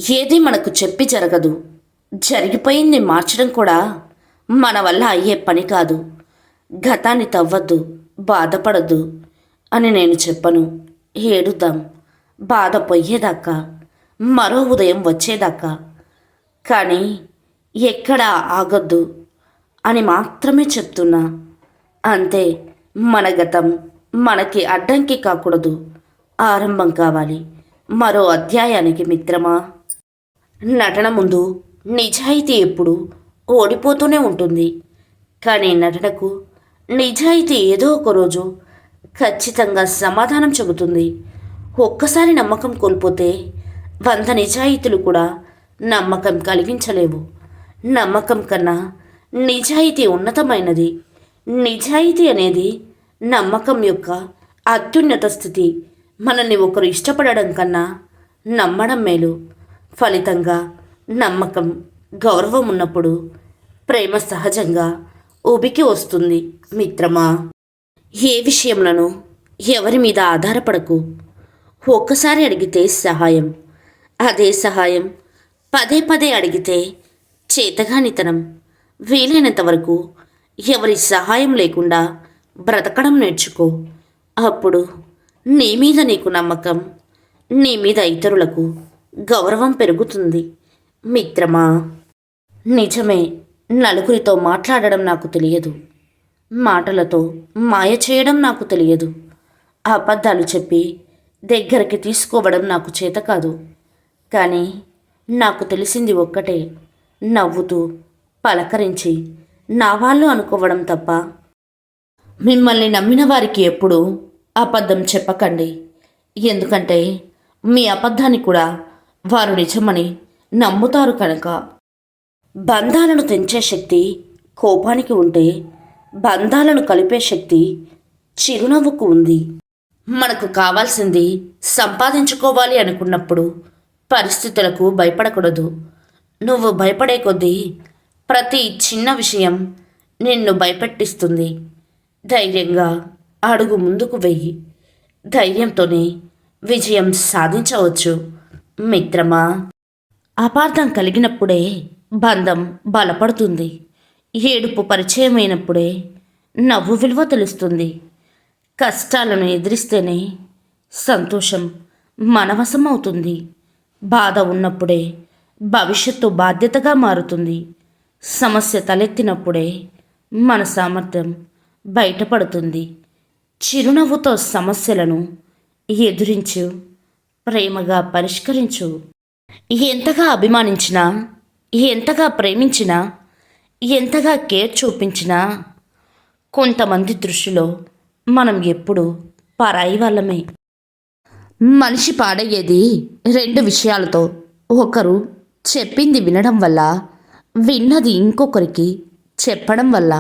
ఏది మనకు చెప్పి జరగదు. జరిగిపోయింది మార్చడం కూడా మన వల్ల అయ్యే పని కాదు. గతాన్ని తవ్వద్దు, బాధపడద్దు అని నేను చెప్పను. ఏడుద్దాం, బాధ పోయేదాకా, మరో ఉదయం వచ్చేదాకా. కానీ ఎక్కడా ఆగొద్దు అని మాత్రమే చెప్తున్నా. అంతే. మన గతం మనకి అడ్డంకి కాకూడదు, ఆరంభం కావాలి మరో అధ్యాయానికి. మిత్రమా, నటన ముందు నిజాయితీ ఎప్పుడు ఓడిపోతూనే ఉంటుంది. కానీ నటనకు నిజాయితీ ఏదో ఒక రోజు ఖచ్చితంగా సమాధానం చెబుతుంది. ఒక్కసారి నమ్మకం కోల్పోతే 100 నిజాయితీలు కూడా నమ్మకం కలిగించలేవు. నమ్మకం కన్నా నిజాయితీ ఉన్నతమైనది. నిజాయితీ అనేది నమ్మకం యొక్క అత్యున్నత స్థితి. మనల్ని ఒకరు ఇష్టపడడం కన్నా నమ్మడం మేలు. ఫలితంగా నమ్మకం, గౌరవం ఉన్నప్పుడు ప్రేమ సహజంగా ఉబికి వస్తుంది. మిత్రమా, ఏ విషయంలోనూ ఎవరి మీద ఆధారపడకు. ఒక్కసారి అడిగితే సహాయం, అదే సహాయం పదే పదే అడిగితే చేతగానితనం. వీలైనంత వరకు ఎవరి సహాయం లేకుండా బ్రతకడం నేర్చుకో. అప్పుడు నీ మీద నీకు నమ్మకం, నీ మీద ఇతరులకు గౌరవం పెరుగుతుంది. మిత్రమా, నిజమే, నలుగురితో మాట్లాడడం నాకు తెలియదు. మాటలతో మాయ చేయడం నాకు తెలియదు. అబద్ధాలు చెప్పి దగ్గరికి తీసుకోవడం నాకు చేత కాదు. కానీ నాకు తెలిసింది ఒక్కటే, నవ్వుతూ పలకరించి నా వాళ్ళు అనుకోవడం తప్ప. మిమ్మల్ని నమ్మిన వారికి ఎప్పుడూ అబద్ధం చెప్పకండి. ఎందుకంటే మీ అబద్ధాన్ని కూడా వారు నిజమని నమ్ముతారు కనుక. బంధాలను తెంచే శక్తి కోపానికి ఉంటే, బంధాలను కలిపే శక్తి చిరునవ్వుకు ఉంది. మనకు కావాల్సింది సంపాదించుకోవాలి అనుకున్నప్పుడు పరిస్థితులకు భయపడకూడదు. నువ్వు భయపడే కొద్దీ ప్రతి చిన్న విషయం నిన్ను భయపెట్టిస్తుంది. ధైర్యంగా అడుగు ముందుకు వెయ్యి. ధైర్యంతోనే విజయం సాధించవచ్చు. మిత్రమా, అపార్థం కలిగినప్పుడే బంధం బలపడుతుంది. ఏడుపు పరిచయమైనప్పుడే నవ్వు విలువ తెలుస్తుంది. కష్టాలను ఎదిరిస్తేనే సంతోషం మనవశం అవుతుంది. బాధ ఉన్నప్పుడే భవిష్యత్తు బాధ్యతగా మారుతుంది. సమస్య తలెత్తినప్పుడే మన సామర్థ్యం బయటపడుతుంది. చిరునవ్వుతో సమస్యలను ఎదురించు, ప్రేమగా పరిష్కరించు. ఎంతగా అభిమానించినా, ఎంతగా ప్రేమించినా, ఎంతగా కేర్ చూపించినా కొంతమంది దృష్టిలో మనం ఎప్పుడూ పరాయి వాళ్ళమే. మనిషి పాడయ్యేది 2 విషయాలతో. ఒకరు చెప్పింది వినడం వల్ల, విన్నది ఇంకొకరికి చెప్పడం వల్ల.